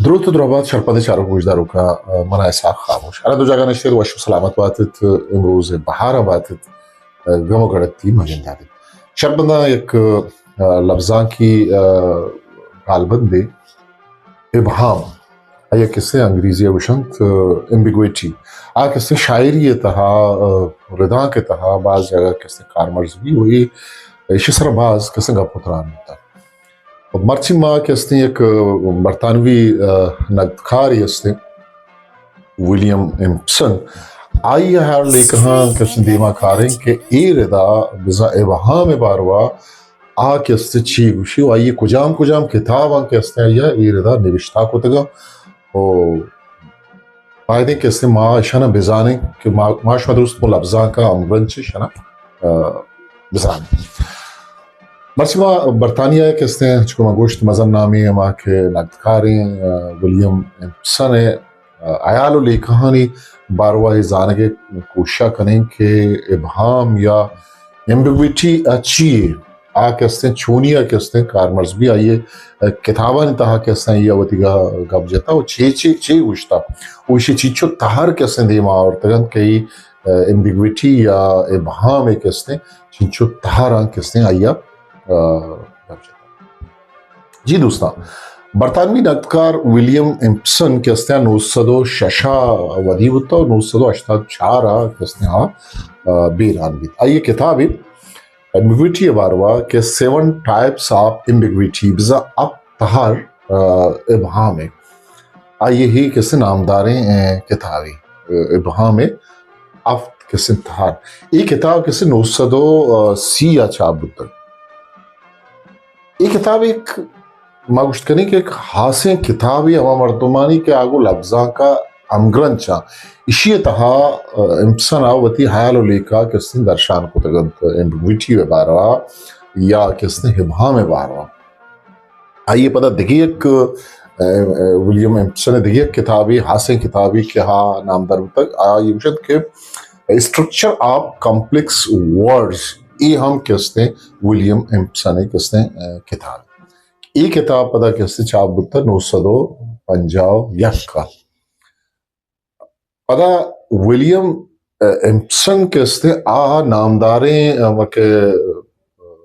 درود و درآباد شرپد چارو گوشدارو کا من اسحاق خاموش هر دو جگہ نشیر وشو سلامت باتت امروز بهار باتت گمو گڑتی مجن دادت شرپدا یک لفظاں کی غالبند ابہام آیا کسے انگریزی وشنت امبیگویٹی آ کسے شاعری تہا ردا کے تہا بعض جگہ کسے کارمرز بھی ہوئی شسر باز کسے گا پتران ہوتا مرچی ماں کستے ایک برطانوی نقدکار یستے ولیم ایمپسن آئی ہر لیکہاں کسے دیما کاریں کہ ای ردا بزا ابہام باروا آ کستے چی گوشی و آئی کجام کتاب آن کستے آیا ای ردا نوشتا کو تگا و پائدیں کستے ماں شنا بزانے کہ ماں شما درست مو لفظاں کا امرنچ شنا بزانے مرچما برطانیہ کستے ہیں چکو گوشت مزم نامی اما کے نقدکاریں ولیم ایمپسن آیالو لی کہانی باروائی زانگے کوشش کریں کہ ابہام یا ایمبیگویٹی چیئے آ کستے ہیں چونیا کستے ہیں کارمرز بھی آئیے کتابہ نتہا کستے ہیں یا وطی گب جتا وہ چی گوشتا ویشی چیچو تہر کستے ہیں دیما اور تگن کئی ایمبیگویٹی یا ابہام کستے ہیں چیچو تہر آن کستے ہیں آئیا جی دوستان برطانوی نقدکار ولیم ایمپسن کستے ہیں 906 ودی ہوتا اور 984 کستے ہیں بیران بیت آئیے کتاب ایمبیگویٹی باروا کہ 7 ٹائپس آف ایمبیگویٹی بزا اب تہر ابہام آئیے ہی کسے نامداریں کتابی ابہام اب کسے تہر یہ کتاب کسے 930 چاب بتا یہ کتاب ایک ماگوشت کرنے کہ ایک حاسیں کتابی اما مردمانی کے آگو لفظاں کا امگرنچا اسی تہا امپسن آوتی حیالو لیکا کسنے درشان کو تگنت ایمبیگویٹی باروا یا کسنے ابہام باروا آئیے پتہ دیکھیں ایک ولیم ایمپسن دیکھیں ایک کتابی حاسیں کتابی کے ہاں نامدار تک آئیے مشہد کہ اسٹرکچر آف کمپلیکس ورڈز یہ ہم کستے ولیم ایمپسن کستے کتاب یہ کتاب پتا کستے چاپ بتا 951 کا پتا ولیم ایمپسن کستے نامداریں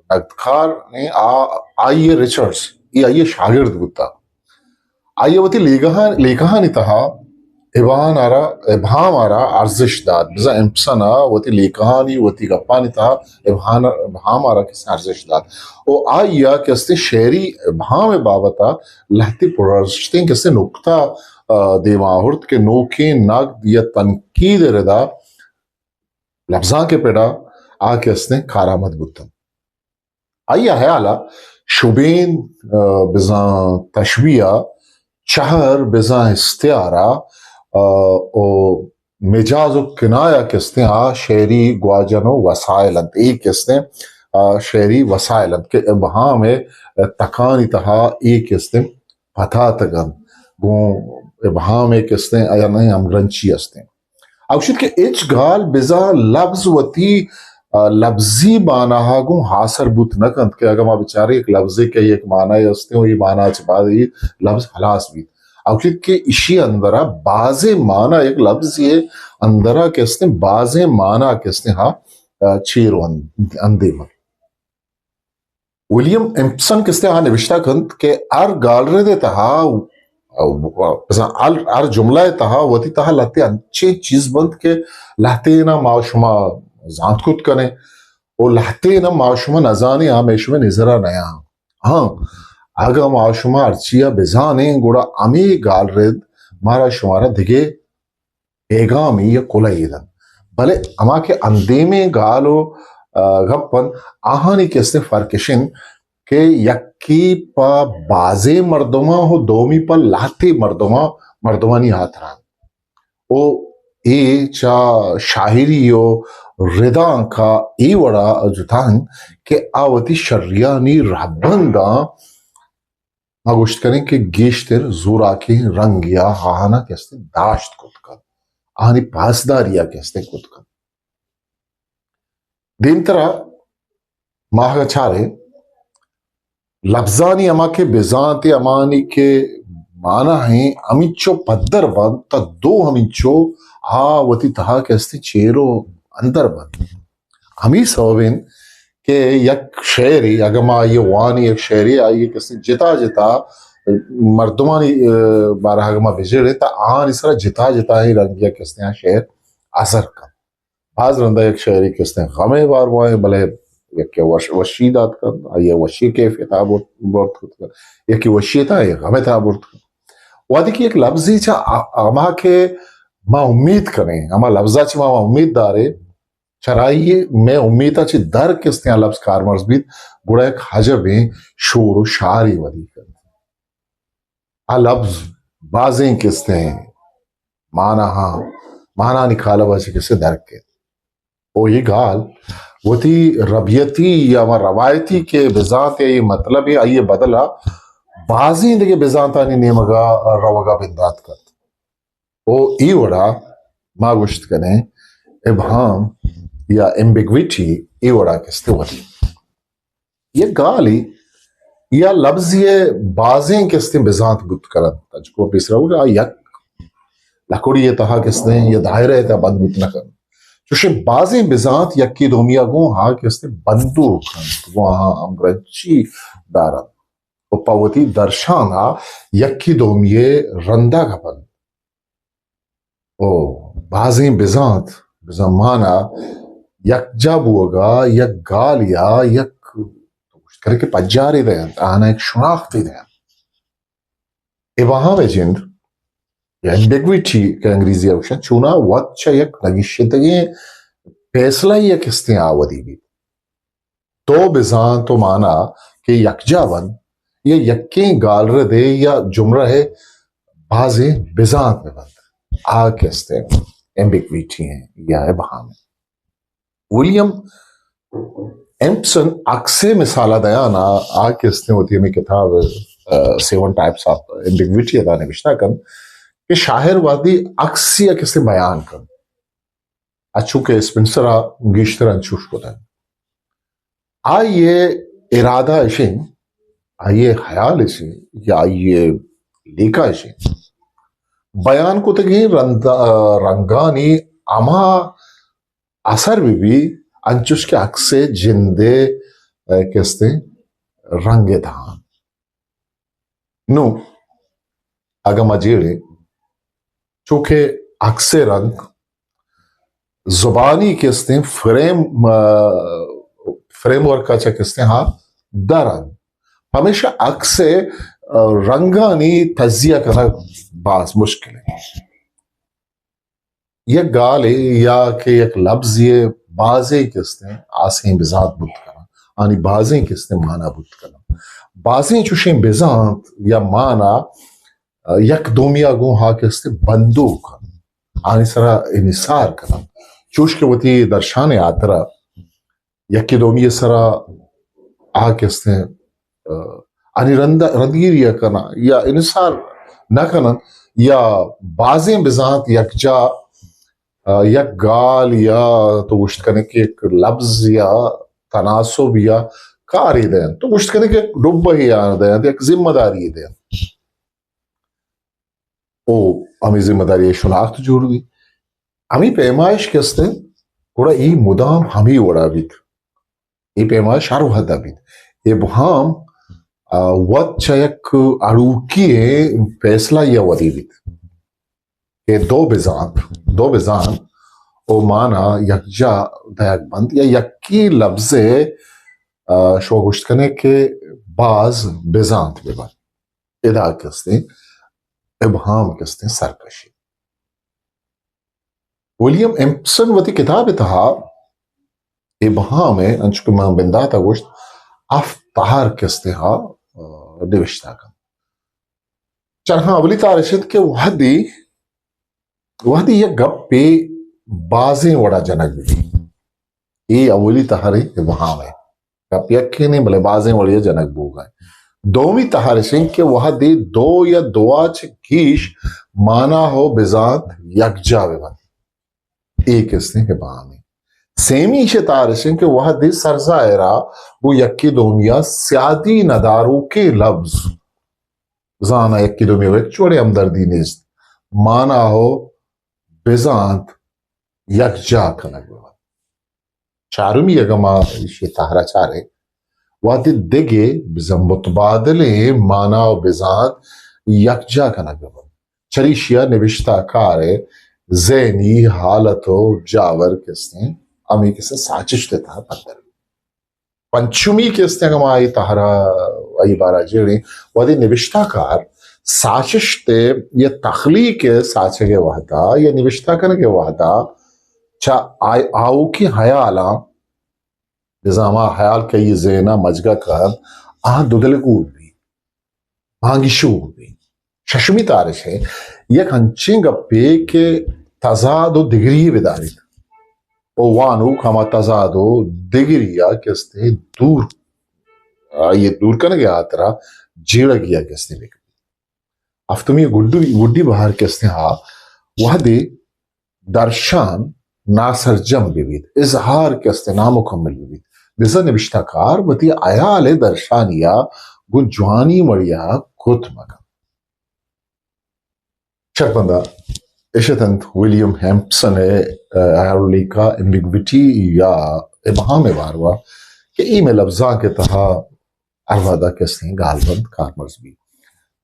نقدکار نے آئیے ریچرڈز یہ آئیے شاگرد بتا آئیے وطی لیکہاں نتہا ابہام آرا ارزش داد بزا ایمپسن وطی لیکہانی وطی گپانی تہا ابہام آرا کسے ارزش داد او آئیا کستے شعری ابہام بابتا لہتی پرشتیں کستے نکتہ دیما ہرد کے نوکیں نقد یا تنقید ردا لفظاں کے پیڑا کستے کارآمد بتا آئیا حیالا شبین بزاں تشبیہ چہر بزاں استعارہ او مجاز و کنایا کستے شعری گواجن و وسائلند ایک کستے شعری وسائلند کہ ابہام تکانی تہا ایک کستے پتا تگن گون ابہام کستے آیا نہیں امرنچی استے اوشید کہ اچ گال بزا لفظ وطی لفظی معنی گون حاصر بوت نکند کہ اگر ما بچارے ایک لفظی کہ ایک معنی استے ہو یہ معنی چباد یہ لفظ حلاس بیت اوشید کہ اسی اندرہ بازے معنی ایک لفظ یہ اندرہ کستے بازے معنی کستے ہاں چیرو اندے من ولیم ایمپسن کستے ہاں نوشتہ کند کہ ار گالرے دے تہا ار جملہ تہا وطی تہا لہتے انچے چیز بند کہ لہتے نا معاشمہ زانت کت کنے او لہتے نا معاشمہ نزانے آمیشمہ نظرہ نیا ہاں اگر معاشمہ ارچیا بزانے گوڑا امی گال رد مارا شمارا دگے پیغامی یا کلائیدن بلے اما کے اندے میں گالو گپن آہانی کستے فرکشن کہ یکی پا بازے مردمہ ہو دومی پا لاتے مردمانی آتران او اے چا شاہری و ردان کا ای وڑا جتان کہ آوتی شریانی رہبنداں گوشت کریں کہ گیشتر زورا کے رنگ یا ہانا کستے داشت کت کن آنی پاسداریا کستے کت کن دین طرح ماہ چارے لفظانی اما کے بزانت امانی کے معنی ہیں ہمچو پدر بند تا دو ہمچو وتی تہا کہستے چیرو اندر بند ہمی سوین کہ یک شعری اگما یہ وانی یک شعری آئیے کہستے جتا جتا مردمانی بارہ اگما بجڑے تا آن اس طرح جتا جتا ہی رنگیا کہستے ہیں شعر اثر کا بعض رندہ یک شعری کہستے ہیں غمے بار وائے بلے یکی وشیدات کا آئیے وشی کیفیتا بورت کتا یکی وشیتا ہے غمے تا بورت کتا وادی کی ایک لفظی چا اما کے ما امید کریں اما لفظا چا ما امید دارے چرائیے میں امیدہ چی در کستے ہیں لفظ کارمرز بیت گوڑا ایک حجبیں شور و شعری ودی کریں لفظ بازیں کستے ہیں معنی نکالا باچے کسے در کے او یہ گال وہ تھی ربیتی یا روایتی کے بزانت یہ مطلب ہے آئیے بدلا بازیں دیکھے بزانتانی نیمگا روگا بندات کرتا او ای وڑا ما گوشت کریں ابہام یا ایمبیگویٹی ای وڑا کستے وڑی یہ گالی یا لفظ یہ بازیں کستے بزانت بود کرن تجکو پیس رہو گا یک لکوڑی یہ تہا کستے یہ دائرہ تا بند بود نکن چوشے بازیں بزانت یکی دومیا گون ہاں کستے بندو کن وہاں امگرچی دارن او پاوتی درشانا یکی دومیے رندہ گپن او بازیں بزانت بزمانا یک جب ہوگا یک گالیا یک کرے کہ پجاری دیں آنا ایک شناختی دیں اے وہاں میں جند یا ایمبیگویٹی کہ انگریزی اوشن چونا وچا یک نگیشتگی فیصلہ یہ کستے آودی بھی تو بزان تو مانا کہ یک جاون یہ یکیں گال دے یا جمرہ ہے بازیں بزانت میں بند کستے ایمبیگویٹی ہیں یا ہے بہاں میں ولیم ایمپسن اکثر مثالہ دیانا کستے ہوتی ہے میں کتاب 7 types of ambiguity ادا نوشتہ کن کہ شاہر وادی اکثر کستے بیان کن اچھو کہ اسپنسرہ گیشتر انچوش کو دیں آئیے ارادہ اشیں آئیے خیال اشیں یا آئیے لیکا اشیں بیان کو تگیں رنگانی اما اثر بھی انچوش کے اکثر جندے کستے رنگ دھان نو اگا مجیڑے چونکہ اکثر رنگ زبانی کستے فریم ورکا چا کستے ہاں درن ہمیشہ اکثر رنگانی تجزیہ کرنا باز مشکل ہے یہ گالے یا کہ یک لفظ یہ بازیں کستے آسیں بزانت بود کرنا آنی بازیں کستے مانا بود کرنا بازیں چوشیں بزانت یا مانا یک دومیا گون ہا کستے بندو کرنا آنی سرا انصار کرنا چوش کے وطی درشان آترا یکی دومی سرا کستے آنی رندگیری کرنا یا انصار نہ کرنا یا بازیں بزانت یک جا یک گال یا تو گوشت کرنے کے ایک لفظ یا تناسب یا کاری دیں تو گوشت کرنے کے ایک ڈبہ ہی آنا دیں ایک ذمہ داری دیں او ہمیں ذمہ داری شناخت جوڑ گئی ہمیں پیمائش کستے گوڑا ای مدام ہمیں وڑا بیت ای پیمائش ہر وحدہ بیت ابہام وقت چیک اڑوکی فیصلہ یا ودی بیت کہ دو بزان او مانا یک جا دیگ بند یا یکی لفظ شو گوشت کرنے کے باز بزانت بے بند ادا کستے ابہام کستے سرکشی ولیم ایمپسن وتی کتاب تہا ابہام ہے انچکو میں بنداتا گوشت افتہار کستے ہاں نوشتہ کن چرہاں اولی تارشد کے وحدی یہ گپ پہ بازیں وڑا جنک بھی یہ اولی تہاری ابہام ہے گپ یکی نہیں بلے بازیں وڑی جنک بو گئے دومی تہارشن کے وحدی دو یا دعا چکیش مانا ہو بزانت یک جاوے بند ایک اس نے ابہام ہے سیمی شتارشن کے وحدی سرزائرہ وہ یکی دومیا سیادی ندارو کے لفظ زانا یک کلو میوه چوڑے همدردی نیست مانا هو بزانت یک جا کنک بود چارمی یگما ایشی تهرا چاره وقتی دیگه بزن متبادل مانا و بزانت یک جا کنک بود چریشیا نوشتہ کار ذہنی حالت و جاور کسنے امی کسے ساچش دیتا پندر پنچمی کسنے اگما آئی تہرا آئی بارا جیڑی وادی نوشتہ کار ساچش تے یہ تخلیق ساچے کے وحدہ یا نوشتہ کرنے کے وحدہ چا آو کی حیالا نظامہ حیال کئی زینہ مجگہ کار دودل کو بھی مانگی شو بھی ششمی تارش ہے یک ہنچنگ پہ کے تضاد و دگری بداری او وانو کما تضاد و دگریا کستے دور یہ دور کرنے گیا آترا جیڑا گیا کستے بکر افتمی گڈی بہار کستے ہاں وہ دے درشان ناسرجم بیوید اظہار کستے نامکمل بیوید لذا نوشتہ کار بتی آیال درشانیا گن جوانی مڑیا کت مگا شرپندہ اشتنت ویلیام ہیمپسن ایرلیکا امبیگویٹی یا ابہام واروا کہ ای میں لفظاں کے تہا اروادا کستے ہیں گالبند کارمرز بھی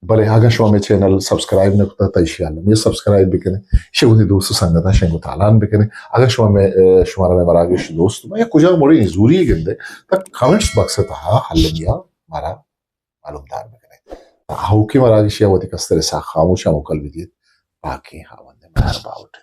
بلے آگا شو میں چینل سبسکرائب نکتا تایشی عالم یہ سبسکرائب بکنے شگوندی دوست سنگتا شنگو تالان بکنے آگا شو میں شمارا میں مراگش دوست یا کجا موڑی نزوری گندے تک کامنٹس باکس تہا حلمیا مارا معلوم دار بکنے آہو کی مراگش یا وہ تکستر سا خاموشا مکل بھی دیت باقی ہاوندے مہر باوٹ